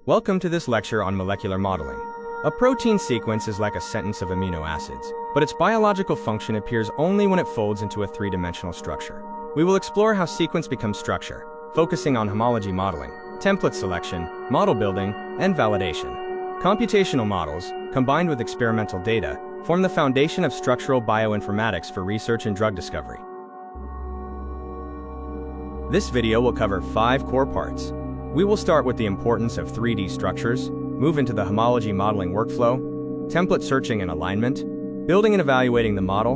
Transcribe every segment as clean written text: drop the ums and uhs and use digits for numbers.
Welcome to this lecture on molecular modeling. A protein sequence is like a sentence of amino acids, but its biological function appears only when it folds into a three-dimensional structure. We will explore how sequence becomes structure, focusing on homology modeling, template selection, model building, and validation. Computational models, combined with experimental data, form the foundation of structural bioinformatics for research and drug discovery. This video will cover 5 core parts. We will start with the importance of 3D structures, move into the homology modeling workflow, template searching and alignment, building and evaluating the model,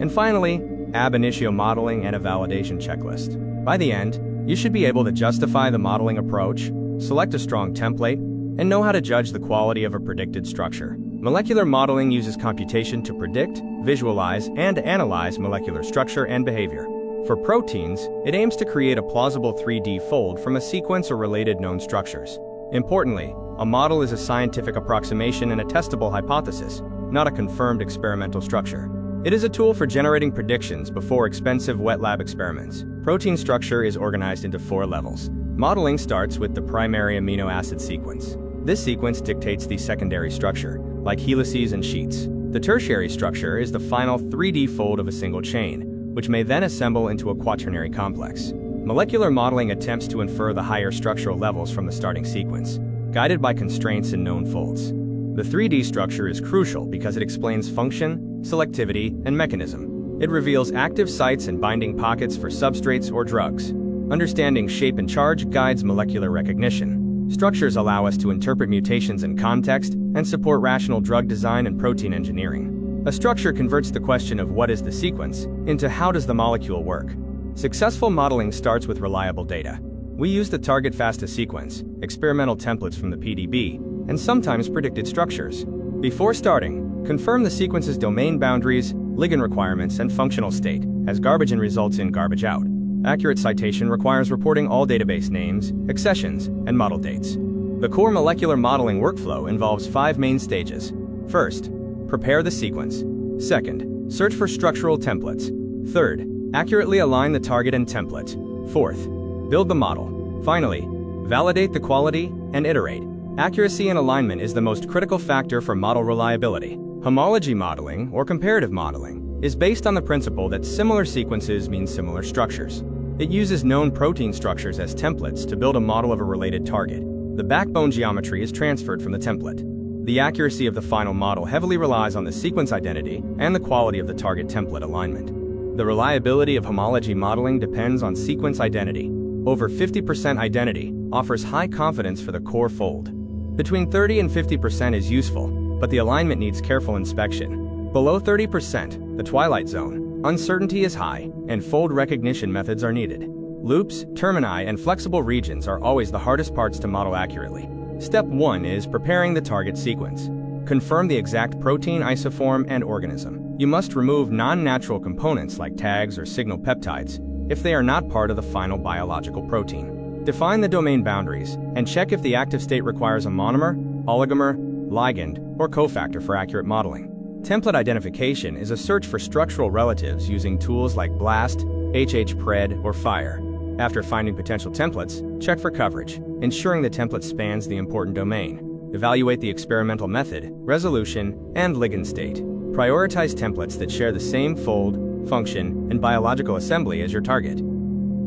and finally, ab initio modeling and a validation checklist. By the end, you should be able to justify the modeling approach, select a strong template, and know how to judge the quality of a predicted structure. Molecular modeling uses computation to predict, visualize, and analyze molecular structure and behavior. For proteins, it aims to create a plausible 3D fold from a sequence or related known structures. Importantly, a model is a scientific approximation and a testable hypothesis, not a confirmed experimental structure. It is a tool for generating predictions before expensive wet lab experiments. Protein structure is organized into 4 levels. Modeling starts with the primary amino acid sequence. This sequence dictates the secondary structure, like helices and sheets. The tertiary structure is the final 3D fold of a single chain, which may then assemble into a quaternary complex. Molecular modeling attempts to infer the higher structural levels from the starting sequence, guided by constraints in known folds. The 3D structure is crucial because it explains function, selectivity, and mechanism. It reveals active sites and binding pockets for substrates or drugs. Understanding shape and charge guides molecular recognition. Structures allow us to interpret mutations in context and support rational drug design and protein engineering. A structure converts the question of what is the sequence into how does the molecule work. Successful modeling starts with reliable data. We use the target FASTA sequence, experimental templates from the PDB, and sometimes predicted structures. Before starting, confirm the sequence's domain boundaries, ligand requirements, and functional state, as garbage in results in, garbage out. Accurate citation requires reporting all database names, accessions, and model dates. The core molecular modeling workflow involves 5 main stages. First, prepare the sequence. Second, search for structural templates. Third, accurately align the target and template. Fourth, build the model. Finally, validate the quality and iterate. Accuracy and alignment is the most critical factor for model reliability. Homology modeling, or comparative modeling, is based on the principle that similar sequences mean similar structures. It uses known protein structures as templates to build a model of a related target. The backbone geometry is transferred from the template. The accuracy of the final model heavily relies on the sequence identity and the quality of the target template alignment. The reliability of homology modeling depends on sequence identity. Over 50% identity offers high confidence for the core fold. Between 30 and 50% is useful, but the alignment needs careful inspection. Below 30%, the twilight zone, uncertainty is high, and fold recognition methods are needed. Loops, termini, and flexible regions are always the hardest parts to model accurately. Step 1 is preparing the target sequence. Confirm the exact protein isoform and organism. You must remove non-natural components like tags or signal peptides if they are not part of the final biological protein. Define the domain boundaries and check if the active state requires a monomer, oligomer, ligand, or cofactor for accurate modeling. Template identification is a search for structural relatives using tools like BLAST, HHPRED, or FIRE. After finding potential templates, check for coverage, ensuring the template spans the important domain. Evaluate the experimental method, resolution, and ligand state. Prioritize templates that share the same fold, function, and biological assembly as your target.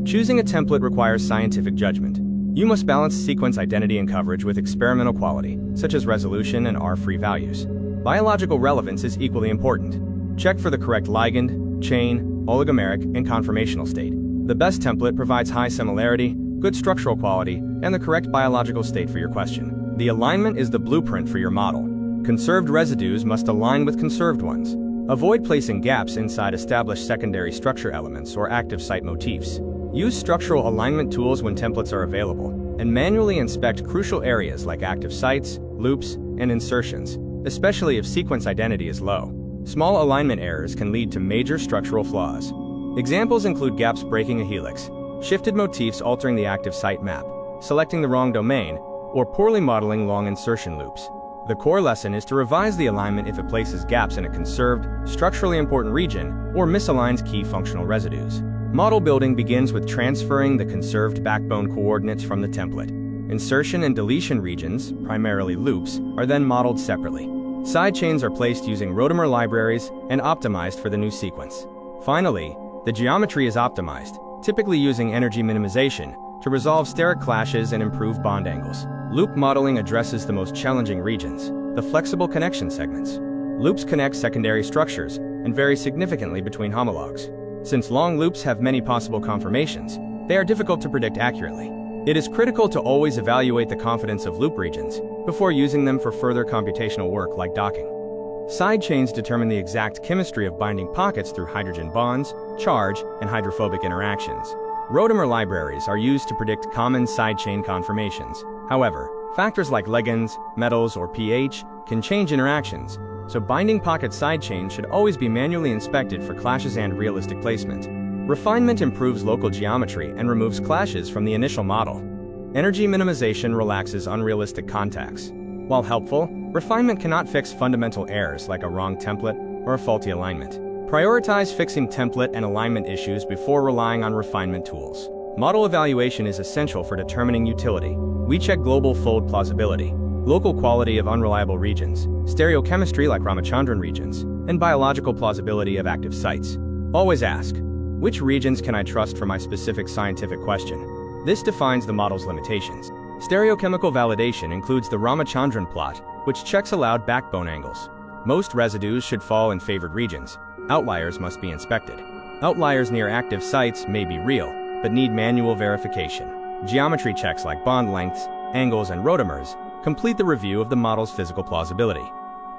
Choosing a template requires scientific judgment. You must balance sequence identity and coverage with experimental quality, such as resolution and R-free values. Biological relevance is equally important. Check for the correct ligand, chain, oligomeric, and conformational state. The best template provides high similarity, good structural quality, and the correct biological state for your question. The alignment is the blueprint for your model. Conserved residues must align with conserved ones. Avoid placing gaps inside established secondary structure elements or active site motifs. Use structural alignment tools when templates are available, and manually inspect crucial areas like active sites, loops, and insertions, especially if sequence identity is low. Small alignment errors can lead to major structural flaws. Examples include gaps breaking a helix, shifted motifs altering the active site map, selecting the wrong domain, or poorly modeling long insertion loops. The core lesson is to revise the alignment if it places gaps in a conserved, structurally important region or misaligns key functional residues. Model building begins with transferring the conserved backbone coordinates from the template. Insertion and deletion regions, primarily loops, are then modeled separately. Side chains are placed using rotamer libraries and optimized for the new sequence. Finally, the geometry is optimized, typically using energy minimization, to resolve steric clashes and improve bond angles. Loop modeling addresses the most challenging regions, the flexible connection segments. Loops connect secondary structures and vary significantly between homologs. Since long loops have many possible conformations, they are difficult to predict accurately. It is critical to always evaluate the confidence of loop regions before using them for further computational work like docking. Side chains determine the exact chemistry of binding pockets through hydrogen bonds, charge, and hydrophobic interactions. Rotamer libraries are used to predict common side chain conformations. However, factors like ligands, metals, or pH can change interactions, so binding pocket side chains should always be manually inspected for clashes and realistic placement. Refinement improves local geometry and removes clashes from the initial model. Energy minimization relaxes unrealistic contacts. While helpful, refinement cannot fix fundamental errors like a wrong template or a faulty alignment. Prioritize fixing template and alignment issues before relying on refinement tools. Model evaluation is essential for determining utility. We check global fold plausibility, local quality of unreliable regions, stereochemistry like Ramachandran regions, and biological plausibility of active sites. Always ask, which regions can I trust for my specific scientific question? This defines the model's limitations. Stereochemical validation includes the Ramachandran plot, which checks allowed backbone angles. Most residues should fall in favored regions. Outliers must be inspected. Outliers near active sites may be real, but need manual verification. Geometry checks like bond lengths, angles, and rotamers complete the review of the model's physical plausibility.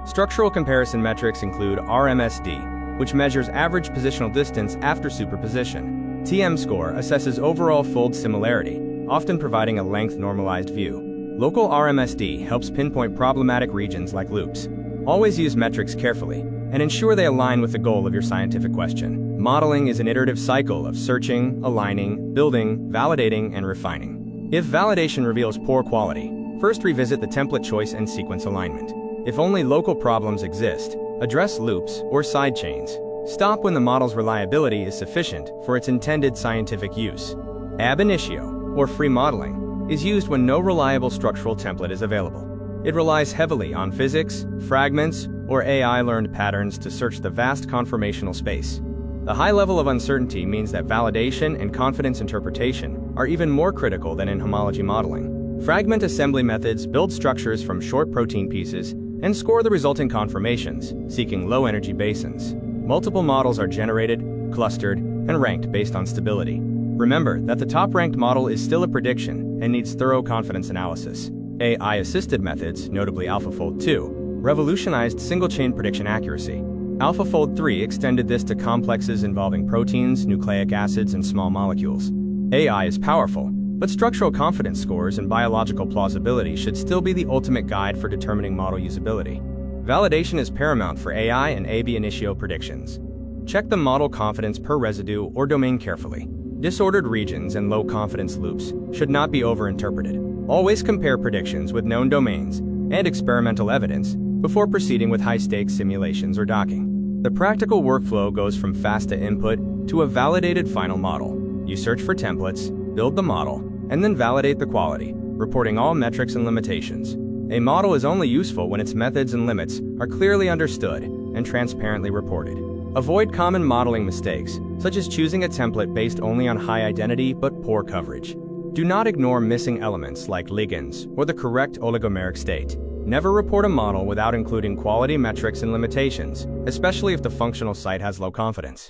Structural comparison metrics include RMSD, which measures average positional distance after superposition. TM score assesses overall fold similarity, often providing a length-normalized view. Local RMSD helps pinpoint problematic regions like loops. Always use metrics carefully, and ensure they align with the goal of your scientific question. Modeling is an iterative cycle of searching, aligning, building, validating, and refining. If validation reveals poor quality, first revisit the template choice and sequence alignment. If only local problems exist, address loops or side chains. Stop when the model's reliability is sufficient for its intended scientific use. Ab initio, or free modeling, is used when no reliable structural template is available. It relies heavily on physics, fragments, or AI-learned patterns to search the vast conformational space. The high level of uncertainty means that validation and confidence interpretation are even more critical than in homology modeling. Fragment assembly methods build structures from short protein pieces and score the resulting conformations, seeking low-energy basins. Multiple models are generated, clustered, and ranked based on stability. Remember that the top-ranked model is still a prediction and needs thorough confidence analysis. AI-assisted methods, notably AlphaFold 2, revolutionized single-chain prediction accuracy. AlphaFold 3 extended this to complexes involving proteins, nucleic acids, and small molecules. AI is powerful, but structural confidence scores and biological plausibility should still be the ultimate guide for determining model usability. Validation is paramount for AI and ab initio predictions. Check the model confidence per residue or domain carefully. Disordered regions and low-confidence loops should not be overinterpreted. Always compare predictions with known domains and experimental evidence before proceeding with high-stakes simulations or docking. The practical workflow goes from FASTA input to a validated final model. You search for templates, build the model, and then validate the quality, reporting all metrics and limitations. A model is only useful when its methods and limits are clearly understood and transparently reported. Avoid common modeling mistakes, such as choosing a template based only on high identity but poor coverage. Do not ignore missing elements like ligands or the correct oligomeric state. Never report a model without including quality metrics and limitations, especially if the functional site has low confidence.